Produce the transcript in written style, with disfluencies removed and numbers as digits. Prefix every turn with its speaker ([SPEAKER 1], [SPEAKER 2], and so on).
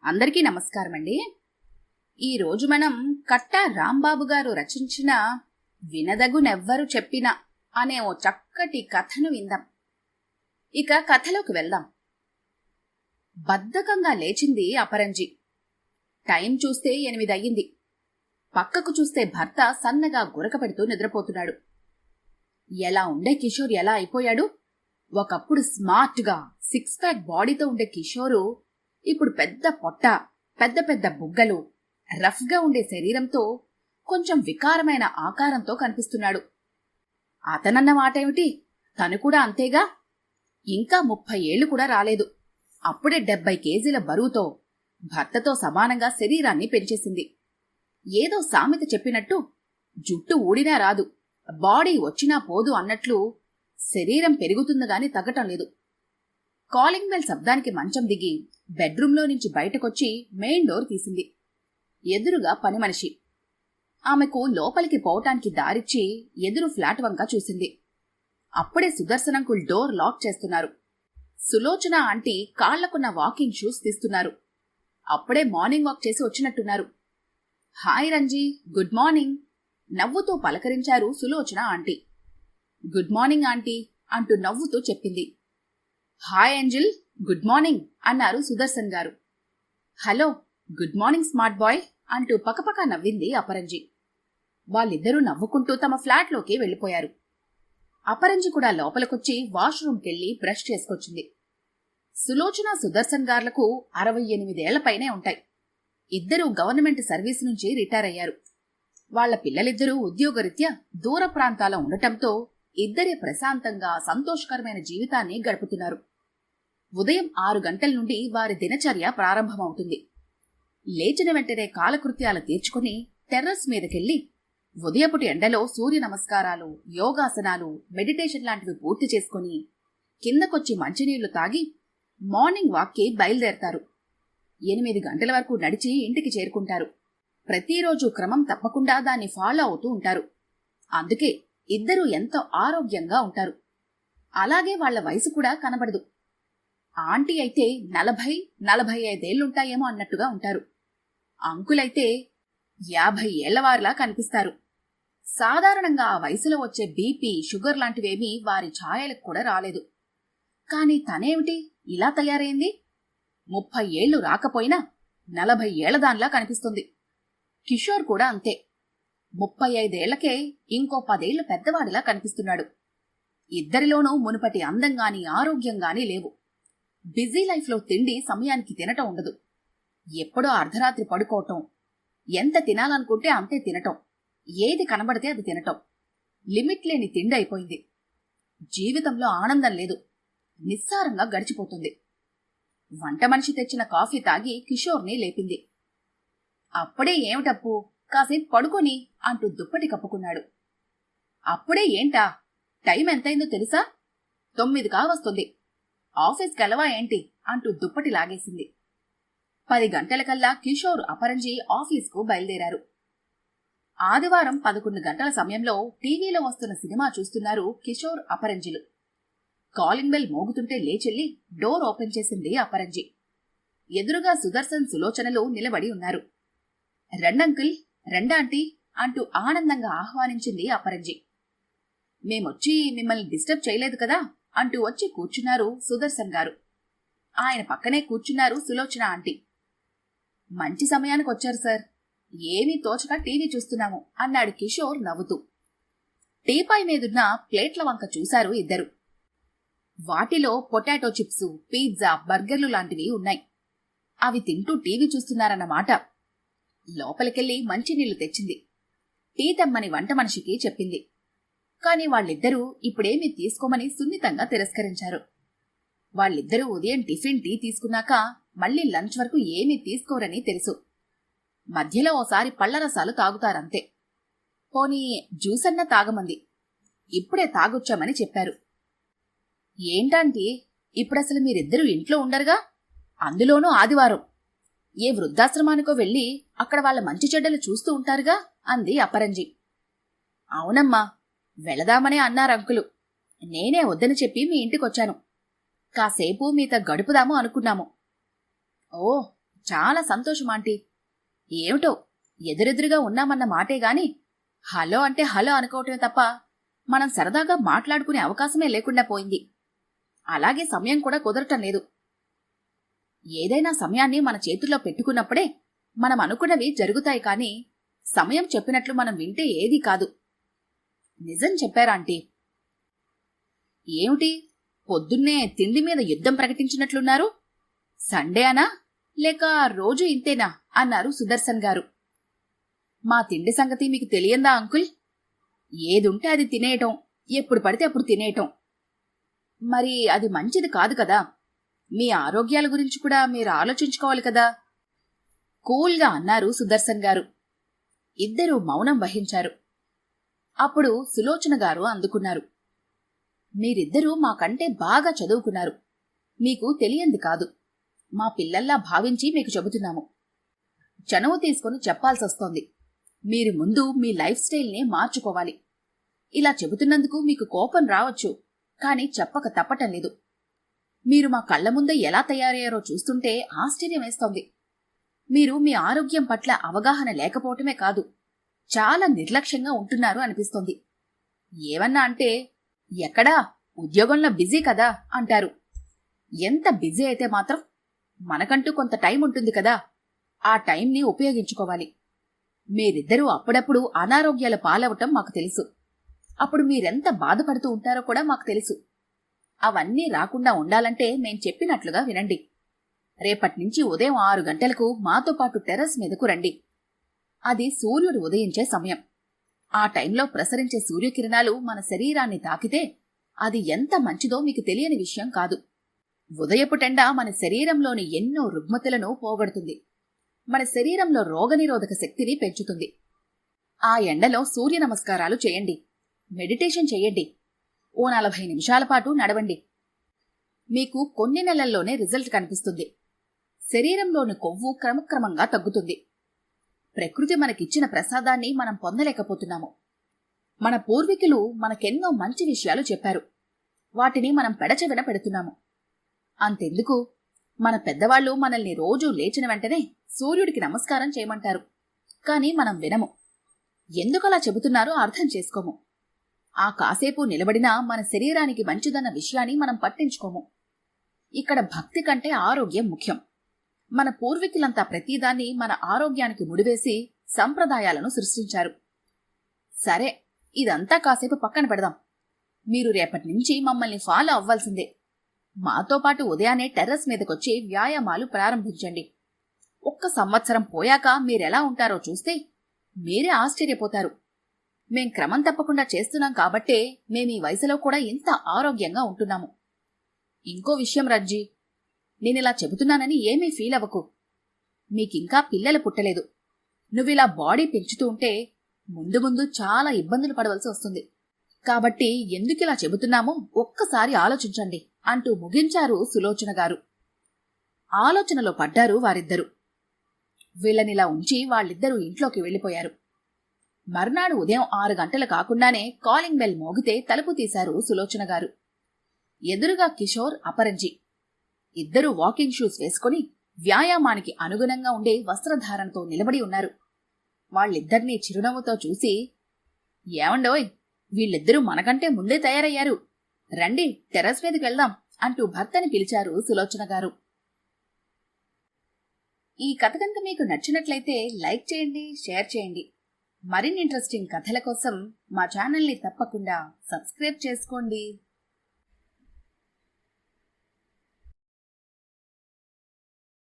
[SPEAKER 1] అందరికీ నమస్కారం అండి. ఈరోజు మనం కట్టా రాంబాబు గారు రచించిన వినదగునెవ్వరు చెప్పినా అనే ఓ చక్కటి కథను విందాం. ఇక కథలోకి వెళ్దాం. బద్ధకంగా లేచింది అపరంజి. టైం చూస్తే 8 అయ్యింది. పక్కకు చూస్తే భర్త సన్నగా గురకపెడుతూ నిద్రపోతున్నాడు. ఎలా ఉండే కిషోర్ ఎలా అయిపోయాడు? ఒకప్పుడు స్మార్ట్గా 6 ప్యాక్ బాడీతో ఉండే కిషోరు ఇప్పుడు పెద్ద పొట్ట, పెద్ద పెద్ద బుగ్గలు, రఫ్గా ఉండే శరీరంతో కొంచెం వికారమైన ఆకారంతో కనిపిస్తున్నాడు. అతనన్న మాటేమిటి, తను కూడా అంతేగా. ఇంకా 30 ఏళ్లు కూడా రాలేదు. అప్పుడే 70 కేజీల బరువుతో భర్తతో సమానంగా శరీరాన్ని పెంచేసింది. ఏదో సామెత చెప్పినట్టు జుట్టు ఊడినా రాదు, బాడీ వచ్చినా పోదు అన్నట్లు శరీరం పెరుగుతుందిగాని తగ్గటం లేదు. కాలింగ్ బెల్ శబ్దానికి మంచం దిగి బెడ్రూంలో నుంచి బయటకొచ్చి మెయిన్ డోర్ తీసింది. ఎదురుగా పని మనిషి. ఆమెకు లోపలికి పోవటానికి దారిచ్చి ఎదురు ఫ్లాట్ వంక చూసింది. అప్పుడే సుదర్శనంకుల్ డోర్ లాక్ చేస్తున్నారు. సులోచన ఆంటీ కాళ్లకున్న వాకింగ్ షూస్ తీస్తున్నారు. అప్పుడే మార్నింగ్ వాక్ చేసి వచ్చినట్టున్నారు. హాయ్ రంజీ, గుడ్ మార్నింగ్ నవ్వుతూ పలకరించారు Sulochana aunty. Good morning aunty అంటూ నవ్వుతూ చెప్పింది. హాయ్ ఏంజిల్, గుడ్ మార్నింగ్ అన్నారు సుదర్శన్ గారు. Hello, good morning smart boy అంటూ పకపక నవ్వింది అపరంజి. వాళ్ళిద్దరూ నవ్వుకుంటూ తమ ఫ్లాట్లోకి వెళ్లిపోయారు. అపరంజి కూడా లోపలికొచ్చి వాష్రూమ్కెళ్లి బ్రష్ చేసుకొచ్చింది. సులోచన సుదర్శన్ గార్లకు 68 ఏళ్లపైనే ఉంటాయి. ఇద్దరూ గవర్నమెంట్ సర్వీస్ నుంచి రిటైర్ అయ్యారు. వాళ్ల పిల్లలిద్దరూ ఉద్యోగరీత్యా దూర ప్రాంతాల ఉండటంతో ఇద్దరే ప్రశాంతంగా సంతోషకరమైన జీవితాన్ని గడుపుతున్నారు. ఉదయం 6 గంటల నుండి వారి దినచర్య ప్రారంభమవుతుంది. లేచిన వెంటనే కాలకృత్యాలు తీర్చుకుని టెర్రస్ మీదకెళ్లి ఉదయపుటి ఎండలో సూర్య నమస్కారాలు, యోగాసనాలు, మెడిటేషన్ లాంటివి పూర్తి చేసుకుని కిందకొచ్చి మంచినీళ్లు తాగి మార్నింగ్ వాక్కి బయలుదేరతారు. 8 గంటల వరకు నడిచి ఇంటికి చేరుకుంటారు. ప్రతిరోజు క్రమం తప్పకుండా దాన్ని ఫాలో అవుతూ ఉంటారు. అందుకే ఇద్దరూ ఎంతో ఆరోగ్యంగా ఉంటారు. అలాగే వాళ్ల వయసు కూడా కనబడదు. ఆంటీ అయితే 40-45 ఏళ్లుంటాయేమో అన్నట్టుగా ఉంటారు. అంకులైతే 50 ఏళ్లవారిలా కనిపిస్తారు. సాధారణంగా ఆ వయసులో వచ్చే బీపీ, షుగర్ లాంటివేమీ వారి ఛాయలకు కూడా రాలేదు. కాని తనేమిటి ఇలా తయారైంది? 30 ఏళ్లు రాకపోయినా 40 ఏళ్లదాన్లా కనిపిస్తుంది. కిషోర్ కూడా అంతే. 35 ఏళ్లకే ఇంకో 10 ఏళ్లు పెద్దవాడిలా కనిపిస్తున్నాడు. ఇద్దరిలోనూ మునుపటి అందంగాని ఆరోగ్యంగాని లేవు. బిజీ లైఫ్లో తిండి సమయానికి తినటం ఉండదు. ఎప్పుడో అర్ధరాత్రి పడుకోవటం, ఎంత తినాలనుకుంటే అంతే తినటం, ఏది కనబడితే అది తినటం. లిమిట్ లేని తిండి అయిపోయింది. జీవితంలో ఆనందం లేదు. నిస్సారంగా గడిచిపోతుంది. వంట మనిషి తెచ్చిన కాఫీ తాగి కిషోర్ని లేపింది. అప్పుడే ఏమిటప్పు, కాసేపు పడుకొని అంటూ దుప్పటి కప్పుకున్నాడు. అప్పుడే ఏంటా, టైం ఎంతైందో తెలుసా? 9 కావస్తుంది. ఆఫీస్కి వెళ్ళవా ఏంటి అంటూ దుప్పటి లాగేసింది. 10 గంటలకల్లా కిషోర్, అపరంజి ఆఫీస్కు బయలుదేరారు. ఆదివారం 11 గంటల సమయంలో టీవీలో వస్తున్న సినిమా చూస్తున్నారు కిషోర్, అపరంజిలు. కాలింగ్ బెల్ మోగుతుంటే లేచెల్లి డోర్ ఓపెన్ చేసింది అపరంజి. ఎదురుగా సుదర్శన్, సులోచనలు నిలబడి ఉన్నారు. రండంకుల్, రండాంటీ అంటూ ఆనందంగా ఆహ్వానించింది అపరంజి. మేమొచ్చి మిమ్మల్ని డిస్టర్బ్ చేయలేదు కదా అంటూ వచ్చి కూర్చున్నారు సుదర్శన్ గారు. ఆయన పక్కనే కూర్చున్నారు సులోచన ఆంటీ. మంచి సమయానికి వచ్చారు సార్, ఏమీ తోచక టీవీ చూస్తున్నాము అన్నాడు కిషోర్ నవ్వుతూ. టీపాయ్ మీదున్న ప్లేట్ల వంక చూశారు ఇద్దరు. వాటిలో పొటాటో చిప్స్, పిజ్జా, బర్గర్లు లాంటివి ఉన్నాయి. అవి తింటూ టీవీ చూస్తున్నారన్నమాట. లోపలికెళ్లి మంచినీళ్లు తెచ్చింది. టీ తెమ్మని వంట మనిషికి చెప్పింది. కాని వాళ్ళిద్దరూ ఇప్పుడేమీ తీసుకోమని సున్నితంగా తిరస్కరించారు. వాళ్ళిద్దరూ ఉదయం టిఫిన్, టీ తీసుకున్నాక మళ్లీ లంచ్ వరకు ఏమీ తీసుకోరని తెలుసు. మధ్యలో ఓసారి పళ్లరసాలు తాగుతారంతే. పోనీ జ్యూస్ అన్నా తాగమంది. ఇప్పుడే తాగొచ్చామని చెప్పారు. ఏంటంటే ఇప్పుడసలు మీరిద్దరూ ఇంట్లో ఉండరుగా, అందులోనూ ఆదివారం. ఏ వృద్ధాశ్రమానికో వెళ్లి అక్కడ వాళ్ళ మంచి చెడ్డలు చూస్తూ ఉంటారుగా అంది అపరంజి. అవునమ్మా, వెళదామనే అన్నారంకులు. నేనే వద్దని చెప్పి మీ ఇంటికొచ్చాను. కాసేపు మీతో గడుపుదాము అనుకున్నాము. ఓ, చాలా సంతోషం ఆంటీ. ఏమిటో ఎదురెదురుగా ఉన్నామన్న మాటే గాని హలో అంటే హలో అనుకోవటమే తప్ప మనం సరదాగా మాట్లాడుకునే అవకాశమే లేకుండా పోయింది. అలాగే సమయం కూడా కుదరటం లేదు. ఏదైనా సమయాన్ని మన చేతుల్లో పెట్టుకున్నప్పుడే మనం అనుకున్నవి జరుగుతాయి కానీ సమయం చెప్పినట్లు మనం వింటే ఏదీ కాదు. నిజం చెప్పారా ఆంటీ? ఏమిటి పొద్దున్నే తిండి మీద యుద్ధం ప్రకటించినట్లున్నారు? సండే అనా లేక రోజు ఇంతేనా అన్నారు సుదర్శన్ గారు. మా తిండి సంగతి మీకు తెలియందా అంకుల్? ఏదుంటే అది తినేయటం, ఎప్పుడు పడితే అప్పుడు తినేయటం. మరి అది మంచిది కాదు కదా. మీ ఆరోగ్యాల గురించి కూడా మీరు ఆలోచించుకోవాలి కదా కూల్గా అన్నారు సుదర్శన్ గారు. ఇద్దరూ మౌనం వహించారు. అప్పుడు సులోచన గారు అందుకున్నారు. మీరిద్దరూ మాకంటే బాగా చదువుకున్నారు. మీకు తెలియంది కాదు. మా పిల్లల్లా భావించి మీకు చెబుతున్నాము. చనువు తీసుకుని చెప్పాల్సొస్తోంది. మీరు ముందు మీ లైఫ్ స్టైల్ని మార్చుకోవాలి. ఇలా చెబుతున్నందుకు మీకు కోపం రావచ్చు, కానీ చెప్పక తప్పటం లేదు. మీరు మా కళ్ల ముందే ఎలా తయారయ్యారో చూస్తుంటే ఆశ్చర్యం వేస్తోంది. మీరు మీ ఆరోగ్యం పట్ల అవగాహన లేకపోవటమే కాదు, చాలా నిర్లక్ష్యంగా ఉంటున్నారు అనిపిస్తోంది. ఏమన్నా అంటే, ఎక్కడా ఉద్యోగంలో బిజీ కదా అంటారు. ఎంత బిజీ అయితే మాత్రం మనకంటూ కొంత టైం ఉంటుంది కదా, ఆ టైంని ఉపయోగించుకోవాలి. మీరిద్దరూ అప్పుడప్పుడు అనారోగ్యాల పాలవటం మాకు తెలుసు. అప్పుడు మీరెంత బాధపడుతూ ఉంటారో కూడా మాకు తెలుసు. అవన్నీ రాకుండా ఉండాలంటే మేం చెప్పినట్లుగా వినండి. రేపట్నుంచి ఉదయం 6 గంటలకు మాతో పాటు టెర్రస్ మీదకు రండి. అది సూర్యుడు ఉదయించే సమయం. ఆ టైంలో ప్రసరించే సూర్యకిరణాలు మన శరీరాన్ని తాకితే అది ఎంత మంచిదో మీకు తెలియని విషయం కాదు. ఉదయపు టెండ మన శరీరంలోని ఎన్నో రుగ్మతలను పోగొడుతుంది. మన శరీరంలో రోగనిరోధక శక్తిని పెంచుతుంది. ఆ ఎండలో సూర్య నమస్కారాలు చేయండి, మెడిటేషన్ చెయ్యండి, ఓ 40 నిమిషాల పాటు నడవండి. మీకు కొన్ని నెలల్లోనే రిజల్ట్ కనిపిస్తుంది. శరీరంలోని కొవ్వు క్రమక్రమంగా తగ్గుతుంది. ప్రకృతి మనకిచ్చిన ప్రసాదాన్ని మనం పొందలేకపోతున్నాము. మన పూర్వీకులు మనకెన్నో మంచి విషయాలు చెప్పారు. వాటిని మనం పెడచెవిన పెడుతున్నాము. అంతెందుకు, మన పెద్దవాళ్లు మనల్ని రోజూ లేచిన వెంటనే సూర్యుడికి నమస్కారం చేయమంటారు. కాని మనం వినము. ఎందుకలా చెబుతున్నారో అర్థం చేసుకోము. ఆ కాసేపు నిలబడినా మన శరీరానికి మంచిదన్న విషయాన్ని మనం పట్టించుకోము. ఇక్కడ భక్తి కంటే ఆరోగ్యం ముఖ్యం. మన పూర్వీకులంతా ప్రతిదాన్ని మన ఆరోగ్యానికి ముడివేసి సంప్రదాయాలను సృష్టించారు. సరే, ఇదంతా కాసేపు పక్కన పెడదాం. మీరు రేపటినుంచి మమ్మల్ని ఫాలో అవ్వాల్సిందే. మాతో పాటు ఉదయాన్నే టెర్రస్ మీదకొచ్చి వ్యాయామాలు ప్రారంభించండి. 1 సంవత్సరం పోయాక మీరెలా ఉంటారో చూస్తే మీరే ఆశ్చర్యపోతారు. మేం క్రమం తప్పకుండా చేస్తున్నాం కాబట్టే మేమీ వయసులో కూడా ఇంత ఆరోగ్యంగా ఉంటున్నాము. ఇంకో విషయం రజ్జీ, నేనిలా చెబుతున్నానని ఏమీ ఫీల్ అవ్వకు. మీకింకా పిల్లలు పుట్టలేదు. నువ్విలా బాడీ పెంచుతూ ఉంటే ముందు ముందు చాలా ఇబ్బందులు పడవలసి వస్తుంది. కాబట్టి ఎందుకిలా చెబుతున్నామో ఒక్కసారి ఆలోచించండి అంటూ ముగించారు సులోచన గారు. ఆలోచనలో పడ్డారు వారిద్దరూ. వీళ్ళనిలా ఉంచి వాళ్ళిద్దరూ ఇంట్లోకి వెళ్లిపోయారు. మర్నాడు ఉదయం 6 గంటలు కాకుండానే కాలింగ్ బెల్ మోగితే తలుపు తీశారు సులోచన గారు. ఎదురుగా కిషోర్, అపరంజి ఇద్దరూ వాకింగ్ షూస్ వేసుకుని వ్యాయామానికి అనుగుణంగా ఉండే వస్త్రధారణతో నిలబడి ఉన్నారు. వాళ్ళిద్దరినీ చిరునవ్వుతో చూసి, ఏమండోయ్, వీళ్ళిద్దరూ మనకంటే ముందే తయారయ్యారు, రండి టెర్రస్ మీదకి వెళ్దాం అంటూ భర్తని పిలిచారు సులోచన గారు. ఈ కథ కనుక మీకు నచ్చినట్లయితే లైక్ చేయండి, షేర్ చేయండి. మరిన్ని ఇంట్రెస్టింగ్ కథల కోసం మా ఛానల్ని తప్పకుండా సబ్స్క్రైబ్ చేసుకోండి.